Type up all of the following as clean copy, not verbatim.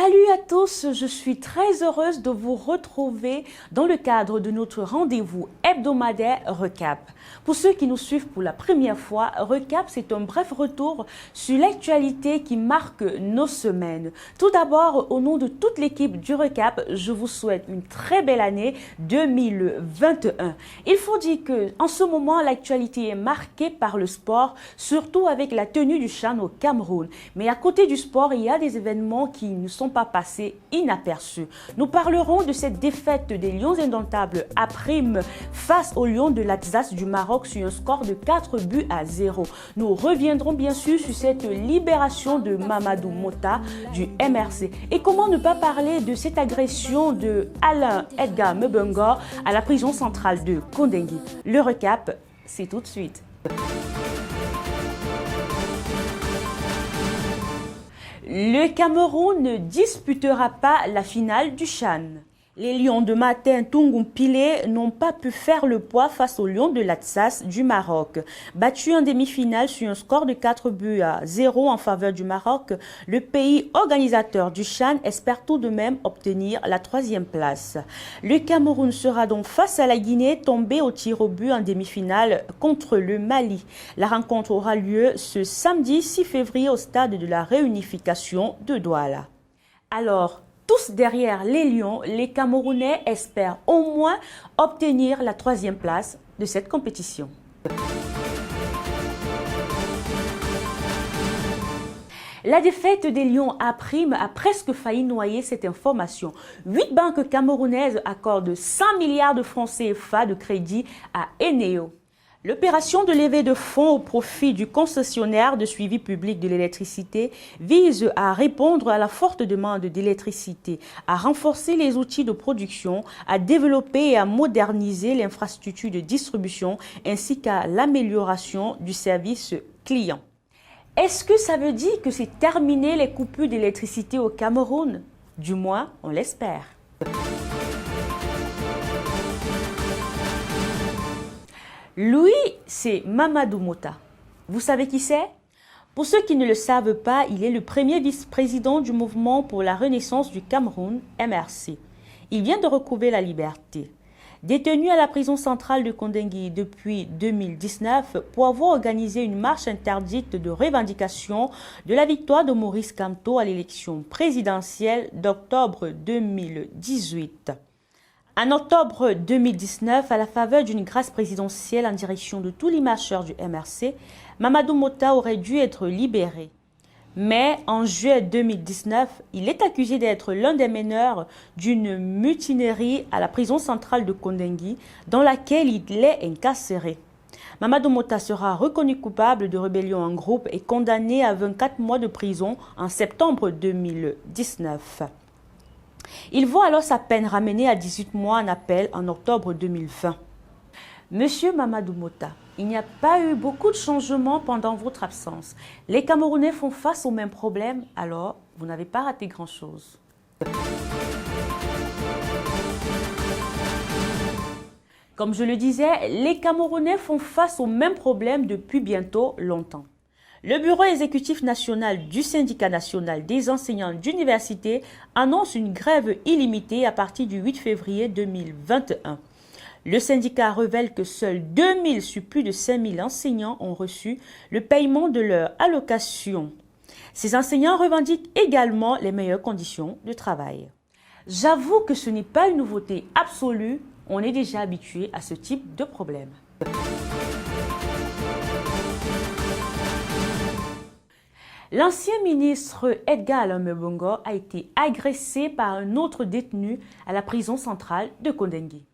Salut à tous, je suis très heureuse de vous retrouver dans le cadre de notre rendez-vous hebdomadaire Recap. Pour ceux qui nous suivent pour la première fois, Recap, c'est un bref retour sur l'actualité qui marque nos semaines. Tout d'abord, au nom de toute l'équipe du Recap, je vous souhaite une très belle année 2021. Il faut dire que en ce moment, l'actualité est marquée par le sport, surtout avec la tenue du CHAN au Cameroun. Mais à côté du sport, il y a des événements qui ne sont pas passés inaperçus. Nous parlerons de cette défaite des Lions indomptables à Prime face aux Lions de l'Alsace du Maroc sur un score de 4-0. Nous reviendrons bien sûr sur cette libération de Mamadou Mota du MRC. Et comment ne pas parler de cette agression de Alain Edgar Mebengor à la prison centrale de Kondengui. Le recap, c'est tout de suite. Le Cameroun ne disputera pas la finale du CHAN. Les Lions de Martin Tungumpile n'ont pas pu faire le poids face aux Lions de l'Alsace du Maroc. Battus en demi-finale sur un score de 4-0 en faveur du Maroc, le pays organisateur du CHAN espère tout de même obtenir la 3e place. Le Cameroun sera donc face à la Guinée, tombée au tir au but en demi-finale contre le Mali. La rencontre aura lieu ce samedi 6 février au stade de la réunification de Douala. Alors, tous derrière les Lions, les Camerounais espèrent au moins obtenir la 3e place de cette compétition. La défaite des Lions à Prime a presque failli noyer cette information. 8 banques camerounaises accordent 100 milliards de francs CFA de crédit à Eneo. L'opération de levée de fonds au profit du concessionnaire de suivi public de l'électricité vise à répondre à la forte demande d'électricité, à renforcer les outils de production, à développer et à moderniser l'infrastructure de distribution ainsi qu'à l'amélioration du service client. Est-ce que ça veut dire que c'est terminé les coupures d'électricité au Cameroun? Du moins, on l'espère. Lui, c'est Mamadou Mota. Vous savez qui c'est? Pour ceux qui ne le savent pas, il est le premier vice-président du mouvement pour la renaissance du Cameroun, MRC. Il vient de recouvrer la liberté. Détenu à la prison centrale de Kondengui depuis 2019 pour avoir organisé une marche interdite de revendication de la victoire de Maurice Kamto à l'élection présidentielle d'octobre 2018. En octobre 2019, à la faveur d'une grâce présidentielle en direction de tous les marcheurs du MRC, Mamadou Mota aurait dû être libéré. Mais en juillet 2019, il est accusé d'être l'un des meneurs d'une mutinerie à la prison centrale de Kondengui, dans laquelle il est incarcéré. Mamadou Mota sera reconnu coupable de rébellion en groupe et condamné à 24 mois de prison en septembre 2019. Il voit alors sa peine ramenée à 18 mois en appel en octobre 2020. Monsieur Mamadou Mota, il n'y a pas eu beaucoup de changements pendant votre absence. Les Camerounais font face aux mêmes problèmes, alors vous n'avez pas raté grand-chose. Comme je le disais, les Camerounais font face aux mêmes problèmes depuis bientôt longtemps. Le Bureau exécutif national du syndicat national des enseignants d'université annonce une grève illimitée à partir du 8 février 2021. Le syndicat révèle que seuls 2000 sur plus de 5000 enseignants ont reçu le paiement de leur allocation. Ces enseignants revendiquent également les meilleures conditions de travail. J'avoue que ce n'est pas une nouveauté absolue, on est déjà habitué à ce type de problème. L'ancien ministre Edgar Alain Mebengor a été agressé par un autre détenu à la prison centrale de Kondengui.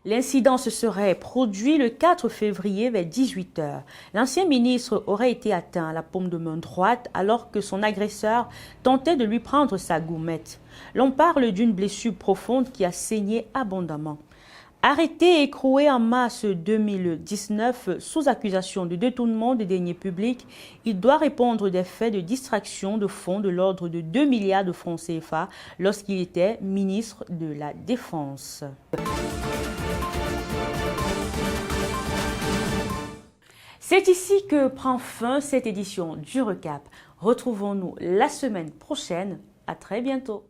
L'incident se serait produit le 4 février vers 18 h. L'ancien ministre aurait été atteint à la paume de main droite alors que son agresseur tentait de lui prendre sa gourmette. L'on parle d'une blessure profonde qui a saigné abondamment. Arrêté et écroué en mars 2019 sous accusation de détournement des deniers publics, il doit répondre des faits de distraction de fonds de l'ordre de 2 milliards de francs CFA lorsqu'il était ministre de la Défense. C'est ici que prend fin cette édition du Recap. Retrouvons-nous la semaine prochaine. À très bientôt.